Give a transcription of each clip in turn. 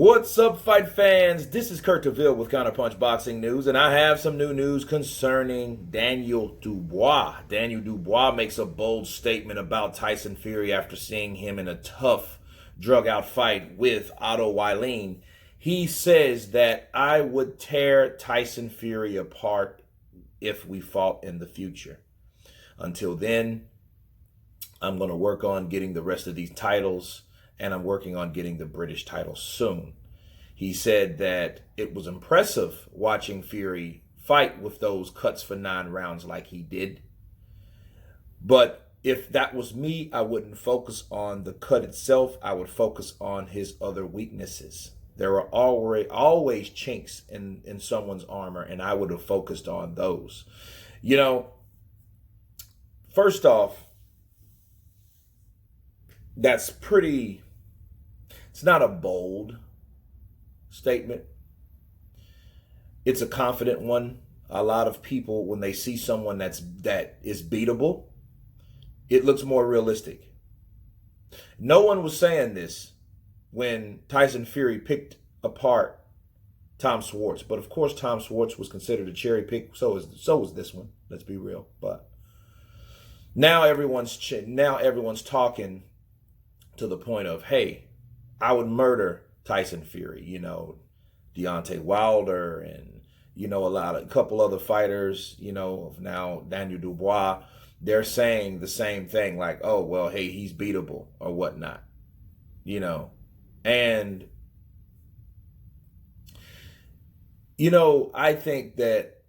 What's up, fight fans? This is Kurt DeVille with Counterpunch Boxing News, and I have some new news concerning Daniel Dubois. Daniel Dubois makes a bold statement about Tyson Fury after seeing him in a tough, drug-out fight with Otto Wallin. He says that I would tear Tyson Fury apart if we fought in the future. Until then, I'm going to work on getting the rest of these titles, and I'm working on getting the British title soon. He said that it was impressive watching Fury fight with those cuts for 9 rounds like he did. But if that was me, I wouldn't focus on the cut itself. I would focus on his other weaknesses. There are always chinks in someone's armor, and I would have focused on those. You know, first off, that's pretty... It's not a bold statement. It's a confident one. A lot of people, when they see someone that is beatable, it looks more realistic. No one was saying this when Tyson Fury picked apart Tom Schwartz. But of course, Tom Schwartz was considered a cherry pick. So was this one. Let's be real. But now everyone's talking to the point of, hey, I would murder Tyson Fury, Deontay Wilder and, a couple other fighters, now Daniel Dubois. They're saying the same thing, like, oh, well, hey, he's beatable or whatnot, And, I think that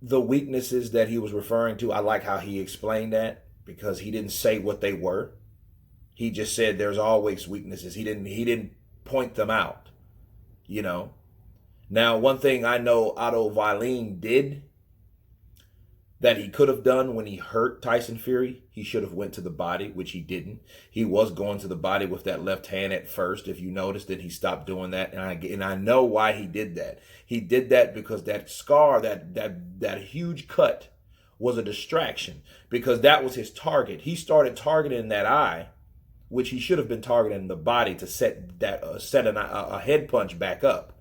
the weaknesses that he was referring to, I like how he explained that because he didn't say what they were. He just said there's always weaknesses. He didn't point them out, Now, one thing I know Otto Wallin did that he could have done when he hurt Tyson Fury, he should have went to the body, which he didn't. He was going to the body with that left hand at first. If you noticed that he stopped doing that, and I know why he did that. He did that because that scar, that huge cut, was a distraction because that was his target. He started targeting that eye, which he should have been targeting the body to set a head punch back up.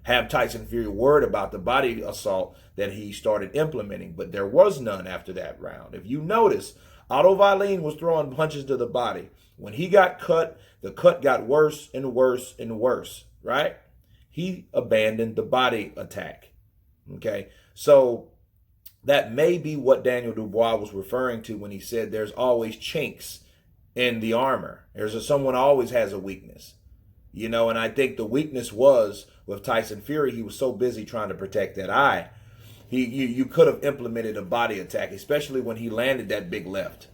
Have Tyson Fury worried about the body assault that he started implementing, but there was none after that round. If you notice, Otto Wallin was throwing punches to the body. When he got cut, the cut got worse and worse and worse, right? He abandoned the body attack, okay? So that may be what Daniel Dubois was referring to when he said there's always chinks in the armor. Someone always has a weakness, and I think the weakness was with Tyson Fury. He was so busy trying to protect that eye. You could have implemented a body attack, especially when he landed that big left,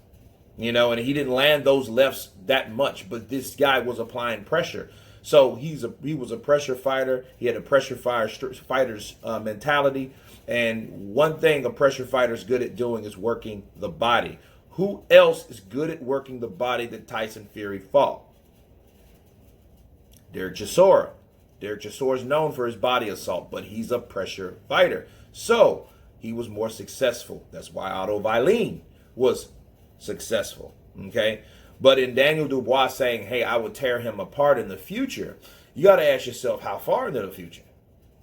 and he didn't land those lefts that much, but this guy was applying pressure. So he was a pressure fighter. He had a pressure fighter's mentality. And one thing a pressure fighter is good at doing is working the body. Who else is good at working the body that Tyson Fury fought? Derek Chisora. Derek Chisora is known for his body assault, but he's a pressure fighter. So he was more successful. That's why Otto Wallin was successful. Okay? But in Daniel Dubois saying, hey, I would tear him apart in the future, you got to ask yourself, how far into the future?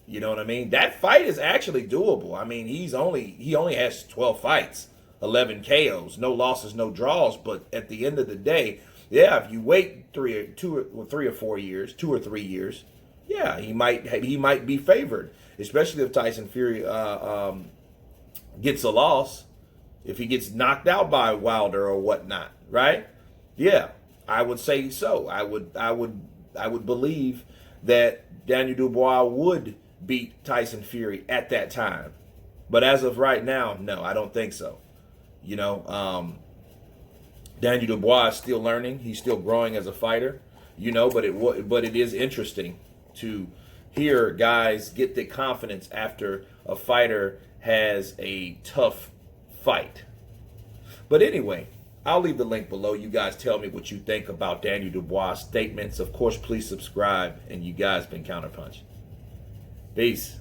You know what I mean? That fight is actually doable. I mean, he only has 12 fights. 11 KOs, no losses, no draws. But at the end of the day, yeah, if you wait 3 or 4 years, 2 or 3 years, yeah, he might be favored, especially if Tyson Fury gets a loss, if he gets knocked out by Wilder or whatnot, right? Yeah, I would say so. I would believe that Daniel Dubois would beat Tyson Fury at that time. But as of right now, no, I don't think so. Daniel Dubois is still learning. He's still growing as a fighter, but it is interesting to hear guys get the confidence after a fighter has a tough fight. But anyway, I'll leave the link below. You guys tell me what you think about Daniel Dubois' statements. Of course, please subscribe, and you guys been Counterpunch. Peace.